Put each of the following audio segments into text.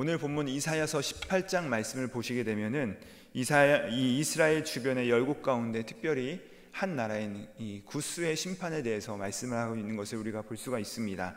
오늘 본문 이사야서 18장 말씀을 보시게 되면은 이 이스라엘 주변의 열국 가운데 특별히 한 나라인 이 구스의 심판에 대해서 말씀을 하고 있는 것을 우리가 볼 수가 있습니다.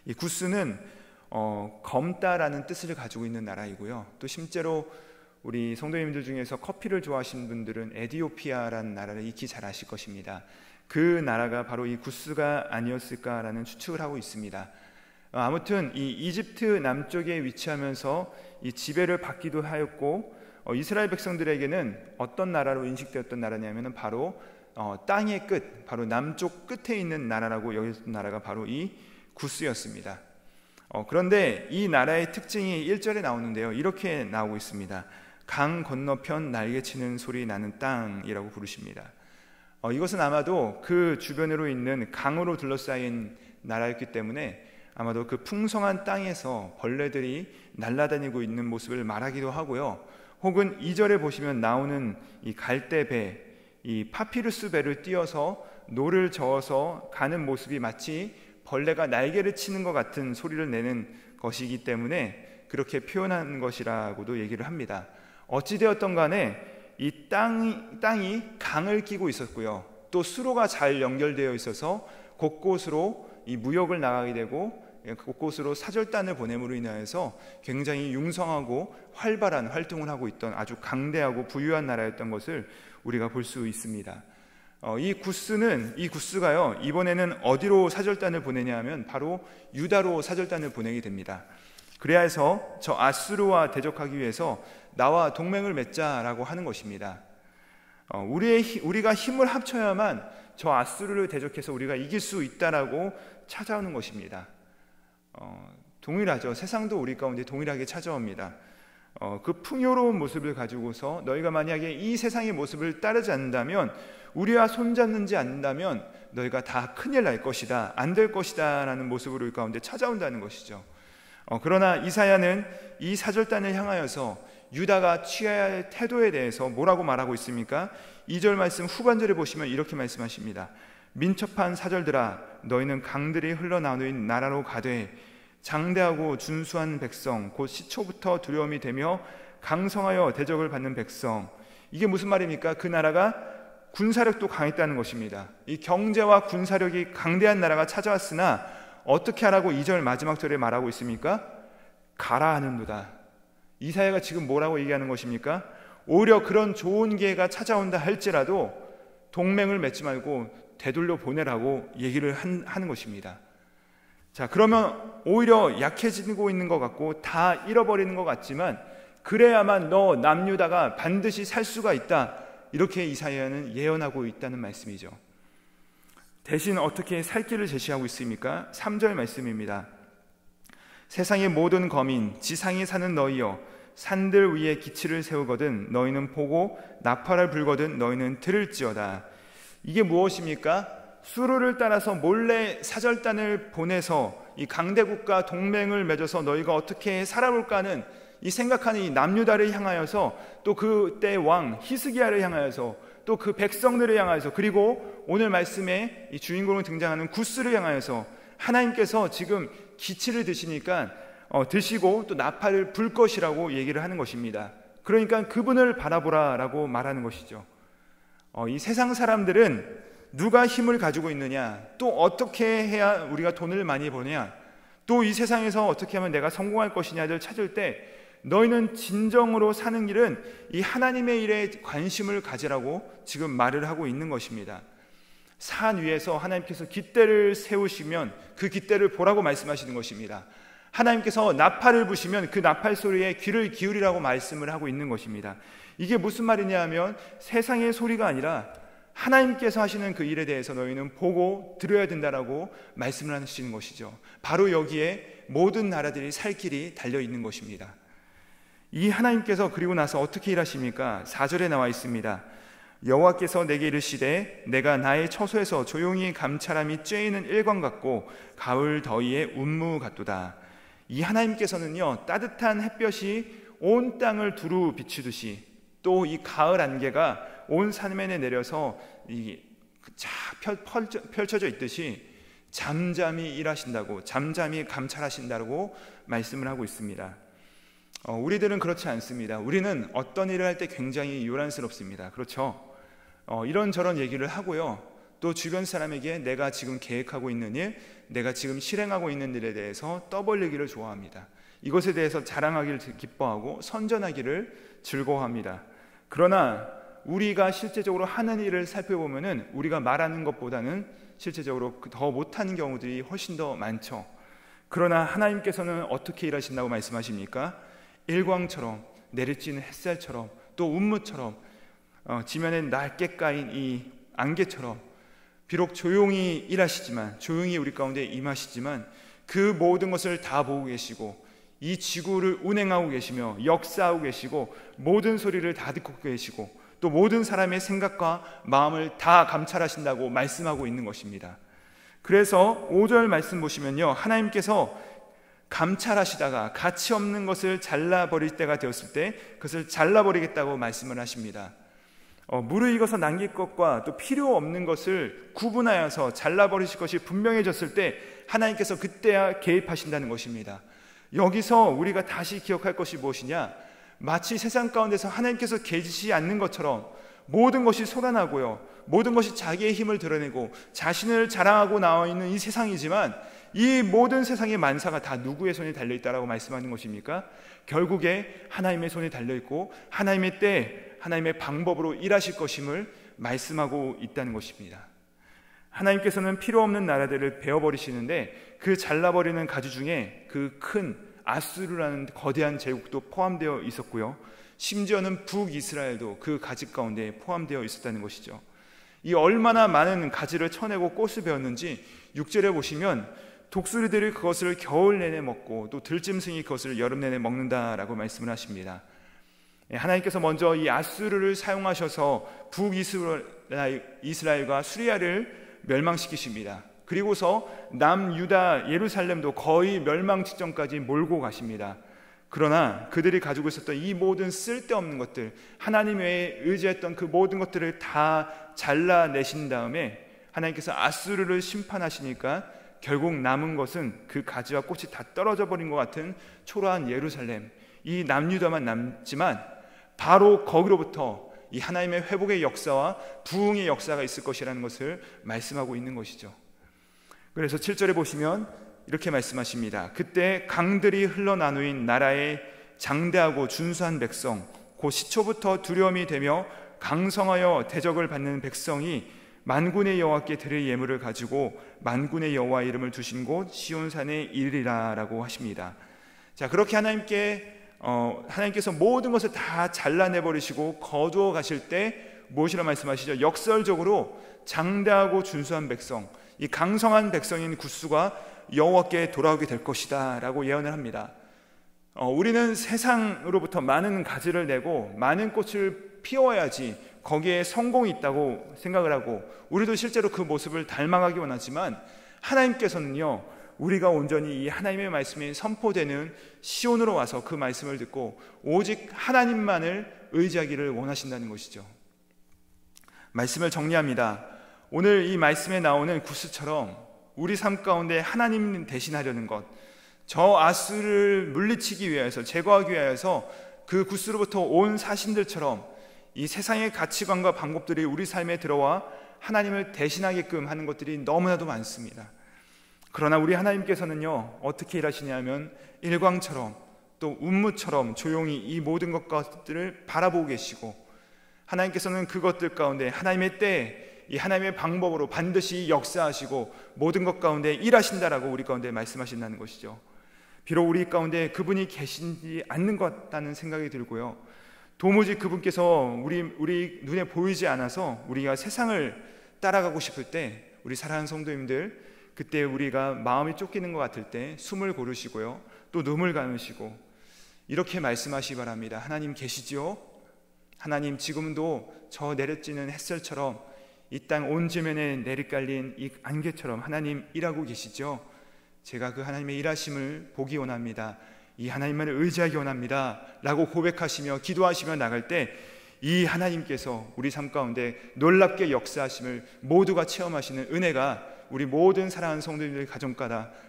이 구스는 검다라는 뜻을 가지고 있는 나라이고요. 또 실제로 우리 성도님들 중에서 커피를 좋아하시는 분들은 에디오피아라는 나라를 익히 잘 아실 것입니다. 그 나라가 바로 이 구스가 아니었을까라는 추측을 하고 있습니다. 아무튼 이 이집트 남쪽에 위치하면서 이 지배를 받기도 하였고 이스라엘 백성들에게는 어떤 나라로 인식되었던 나라냐면은 바로 땅의 끝, 바로 남쪽 끝에 있는 나라라고 여겼던 나라가 바로 이 구스였습니다. 그런데 이 나라의 특징이 1절에 나오는데요, 이렇게 나오고 있습니다. 강 건너편 날개치는 소리 나는 땅이라고 부르십니다. 이것은 아마도 그 주변으로 있는 강으로 둘러싸인 나라였기 때문에 아마도 그 풍성한 땅에서 벌레들이 날아다니고 있는 모습을 말하기도 하고요, 혹은 2절에 보시면 나오는 이 갈대배, 이 파피루스 배를 띄어서 노를 저어서 가는 모습이 마치 벌레가 날개를 치는 것 같은 소리를 내는 것이기 때문에 그렇게 표현한 것이라고도 얘기를 합니다. 어찌되었던 간에 이 땅이 강을 끼고 있었고요, 또 수로가 잘 연결되어 있어서 곳곳으로 이 무역을 나가게 되고 곳곳으로 사절단을 보냄으로 인하여서 굉장히 융성하고 활발한 활동을 하고 있던 아주 강대하고 부유한 나라였던 것을 우리가 볼 수 있습니다. 이 구스가요, 이번에는 어디로 사절단을 보내냐 하면 바로 유다로 사절단을 보내게 됩니다. 그래야 해서 저 아수르와 대적하기 위해서 나와 동맹을 맺자라고 하는 것입니다. 우리가 힘을 합쳐야만 저 아수르를 대적해서 우리가 이길 수 있다라고 찾아오는 것입니다. 동일하죠. 세상도 우리 가운데 동일하게 찾아옵니다. 그 풍요로운 모습을 가지고서 너희가 만약에 이 세상의 모습을 따르지 않는다면, 우리와 손잡는지 않는다면 너희가 다 큰일 날 것이다, 안 될 것이다 라는 모습으로 우리 가운데 찾아온다는 것이죠. 그러나 이사야는 이 사절단을 향하여서 유다가 취해야 할 태도에 대해서 뭐라고 말하고 있습니까? 2절 말씀 후반절에 보시면 이렇게 말씀하십니다. 민첩한 사절들아, 너희는 강들이 흘러나오는 나라로 가되 장대하고 준수한 백성, 곧 시초부터 두려움이 되며 강성하여 대적을 받는 백성. 이게 무슨 말입니까? 그 나라가 군사력도 강했다는 것입니다. 이 경제와 군사력이 강대한 나라가 찾아왔으나 어떻게 하라고 2절 마지막 절에 말하고 있습니까? 가라 하는도다. 이사야가 지금 뭐라고 얘기하는 것입니까? 오히려 그런 좋은 기회가 찾아온다 할지라도 동맹을 맺지 말고 되돌려 보내라고 얘기를 하는 것입니다. 자, 그러면 오히려 약해지고 있는 것 같고 다 잃어버리는 것 같지만 그래야만 너 남유다가 반드시 살 수가 있다, 이렇게 이사야는 예언하고 있다는 말씀이죠. 대신 어떻게 살 길을 제시하고 있습니까? 3절 말씀입니다. 세상의 모든 거민, 지상에 사는 너희여, 산들 위에 기치를 세우거든 너희는 보고 나팔을 불거든 너희는 들을지어다. 이게 무엇입니까? 수로를 따라서 몰래 사절단을 보내서 이 강대국과 동맹을 맺어서 너희가 어떻게 살아볼까 하는 이 생각하는 이 남유다를 향하여서, 또 그때 왕 히스기야를 향하여서, 또 그 백성들을 향하여서, 그리고 오늘 말씀에 이 주인공으로 등장하는 구스를 향하여서 하나님께서 지금 기치를 드시니까 드시고 또 나팔을 불 것이라고 얘기를 하는 것입니다. 그러니까 그분을 바라보라라고 말하는 것이죠. 이 세상 사람들은 누가 힘을 가지고 있느냐, 또 어떻게 해야 우리가 돈을 많이 버느냐, 또 이 세상에서 어떻게 하면 내가 성공할 것이냐를 찾을 때 너희는 진정으로 사는 일은 이 하나님의 일에 관심을 가지라고 지금 말을 하고 있는 것입니다. 산 위에서 하나님께서 깃대를 세우시면 그 깃대를 보라고 말씀하시는 것입니다. 하나님께서 나팔을 부시면 그 나팔 소리에 귀를 기울이라고 말씀을 하고 있는 것입니다. 이게 무슨 말이냐 하면 세상의 소리가 아니라 하나님께서 하시는 그 일에 대해서 너희는 보고 들어야 된다라고 말씀을 하시는 것이죠. 바로 여기에 모든 나라들이 살 길이 달려있는 것입니다. 이 하나님께서 그리고 나서 어떻게 일하십니까? 4절에 나와 있습니다. 여호와께서 내게 이르시되 내가 나의 처소에서 조용히 감찰함이 쬐이는 일광 같고 가을 더위의 운무 같도다. 이 하나님께서는요, 따뜻한 햇볕이 온 땅을 두루 비추듯이, 또 이 가을 안개가 온 산면에 내려서 펼쳐져 있듯이 잠잠히 일하신다고, 잠잠히 감찰하신다고 말씀을 하고 있습니다. 우리들은 그렇지 않습니다. 우리는 어떤 일을 할 때 굉장히 요란스럽습니다. 그렇죠? 이런저런 얘기를 하고요. 또 주변 사람에게 내가 지금 계획하고 있는 일, 내가 지금 실행하고 있는 일에 대해서 떠벌리기를 좋아합니다. 이것에 대해서 자랑하기를 기뻐하고 선전하기를 즐거워합니다. 그러나 우리가 실제적으로 하는 일을 살펴보면은 우리가 말하는 것보다는 실제적으로 더 못하는 경우들이 훨씬 더 많죠. 그러나 하나님께서는 어떻게 일하신다고 말씀하십니까? 일광처럼, 내리쬐는 햇살처럼, 또 운무처럼, 지면에 낮게 까인 이 안개처럼, 비록 조용히 일하시지만, 조용히 우리 가운데 임하시지만 그 모든 것을 다 보고 계시고 이 지구를 운행하고 계시며 역사하고 계시고 모든 소리를 다 듣고 계시고 또 모든 사람의 생각과 마음을 다 감찰하신다고 말씀하고 있는 것입니다. 그래서 5절 말씀 보시면요, 하나님께서 감찰하시다가 가치 없는 것을 잘라버릴 때가 되었을 때 그것을 잘라버리겠다고 말씀을 하십니다. 무르익어서 남길 것과 또 필요 없는 것을 구분하여서 잘라버리실 것이 분명해졌을 때 하나님께서 그때야 개입하신다는 것입니다. 여기서 우리가 다시 기억할 것이 무엇이냐, 마치 세상 가운데서 하나님께서 계시지 않는 것처럼 모든 것이 솟아나고요, 모든 것이 자기의 힘을 드러내고 자신을 자랑하고 나와 있는 이 세상이지만 이 모든 세상의 만사가 다 누구의 손에 달려있다라고 말씀하는 것입니까? 결국에 하나님의 손에 달려있고 하나님의 때, 하나님의 방법으로 일하실 것임을 말씀하고 있다는 것입니다. 하나님께서는 필요 없는 나라들을 베어버리시는데 그 잘라버리는 가지 중에 그 큰 아수르라는 거대한 제국도 포함되어 있었고요, 심지어는 북이스라엘도 그 가지 가운데 포함되어 있었다는 것이죠. 이 얼마나 많은 가지를 쳐내고 꽃을 베었는지 6절에 보시면 독수리들이 그것을 겨울 내내 먹고 또 들짐승이 그것을 여름 내내 먹는다라고 말씀을 하십니다. 하나님께서 먼저 이 아수르를 사용하셔서 북이스라엘과 수리아를 멸망시키십니다. 그리고서 남유다 예루살렘도 거의 멸망 직전까지 몰고 가십니다. 그러나 그들이 가지고 있었던 이 모든 쓸데없는 것들, 하나님 외에 의지했던 그 모든 것들을 다 잘라내신 다음에 하나님께서 아수르를 심판하시니까 결국 남은 것은 그 가지와 꽃이 다 떨어져 버린 것 같은 초라한 예루살렘, 이 남유다만 남지만 바로 거기로부터 이 하나님의 회복의 역사와 부흥의 역사가 있을 것이라는 것을 말씀하고 있는 것이죠. 그래서 7절에 보시면 이렇게 말씀하십니다. 그때 강들이 흘러나누인 나라의 장대하고 준수한 백성, 곧 시초부터 두려움이 되며 강성하여 대적을 받는 백성이 만군의 여호와께 드릴 예물을 가지고 만군의 여호와 이름을 두신 곳 시온산에 이르리라라고 하십니다. 자, 그렇게 하나님께서 모든 것을 다 잘라내버리시고 거두어 가실 때 무엇이라 말씀하시죠? 역설적으로 장대하고 준수한 백성, 이 강성한 백성인 구스가 여호와께 돌아오게 될 것이다 라고 예언을 합니다. 우리는 세상으로부터 많은 가지를 내고 많은 꽃을 피워야지 거기에 성공이 있다고 생각을 하고 우리도 실제로 그 모습을 닮아가기 원하지만 하나님께서는요, 우리가 온전히 이 하나님의 말씀이 선포되는 시온으로 와서 그 말씀을 듣고 오직 하나님만을 의지하기를 원하신다는 것이죠. 말씀을 정리합니다. 오늘 이 말씀에 나오는 구스처럼 우리 삶 가운데 하나님 대신하려는 것, 저 아수를 물리치기 위해서, 제거하기 위해서 그 구스로부터 온 사신들처럼 이 세상의 가치관과 방법들이 우리 삶에 들어와 하나님을 대신하게끔 하는 것들이 너무나도 많습니다. 그러나 우리 하나님께서는요, 어떻게 일하시냐면 일광처럼 또 운무처럼 조용히 이 모든 것들을 바라보고 계시고 하나님께서는 그것들 가운데 하나님의 때에 이 하나님의 방법으로 반드시 역사하시고 모든 것 가운데 일하신다라고 우리 가운데 말씀하신다는 것이죠. 비록 우리 가운데 그분이 계시지 않는 것 같다는 생각이 들고요, 도무지 그분께서 우리 눈에 보이지 않아서 우리가 세상을 따라가고 싶을 때 우리 사랑하는 성도님들, 그때 우리가 마음이 쫓기는 것 같을 때 숨을 고르시고요, 또 눈물 감으시고 이렇게 말씀하시기 바랍니다. 하나님 계시지요? 하나님 지금도 저 내려지는 햇살처럼 이 땅 온 지면에 내리깔린 이 안개처럼 하나님 일하고 계시죠? 제가 그 하나님의 일하심을 보기 원합니다. 이 하나님만을 의지하기 원합니다 라고 고백하시며 기도하시며 나갈 때 이 하나님께서 우리 삶 가운데 놀랍게 역사하심을 모두가 체험하시는 은혜가 우리 모든 사랑하는 성도님들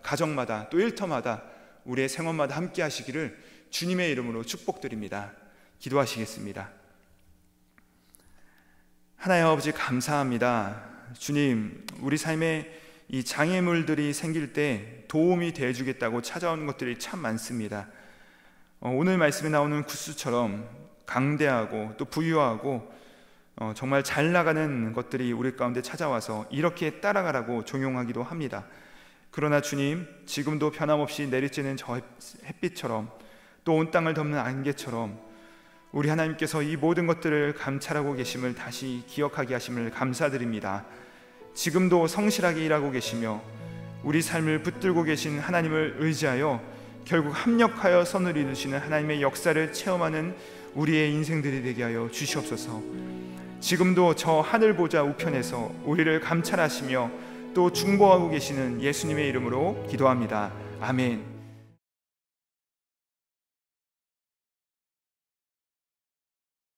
가정마다 또 일터마다 우리의 생활마다 함께 하시기를 주님의 이름으로 축복드립니다. 기도하시겠습니다. 하나님 아버지, 감사합니다. 주님, 우리 삶에 이 장애물들이 생길 때 도움이 되어주겠다고 찾아오는 것들이 참 많습니다. 오늘 말씀에 나오는 구스처럼 강대하고 또 부유하고 정말 잘 나가는 것들이 우리 가운데 찾아와서 이렇게 따라가라고 종용하기도 합니다. 그러나 주님, 지금도 변함없이 내리쬐는 저 햇빛처럼 또 온 땅을 덮는 안개처럼 우리 하나님께서 이 모든 것들을 감찰하고 계심을 다시 기억하게 하심을 감사드립니다. 지금도 성실하게 일하고 계시며 우리 삶을 붙들고 계신 하나님을 의지하여 결국 합력하여 선을 이루시는 하나님의 역사를 체험하는 우리의 인생들이 되게 하여 주시옵소서. 지금도 저 하늘 보좌 우편에서 우리를 감찰하시며 또 중보하고 계시는 예수님의 이름으로 기도합니다. 아멘.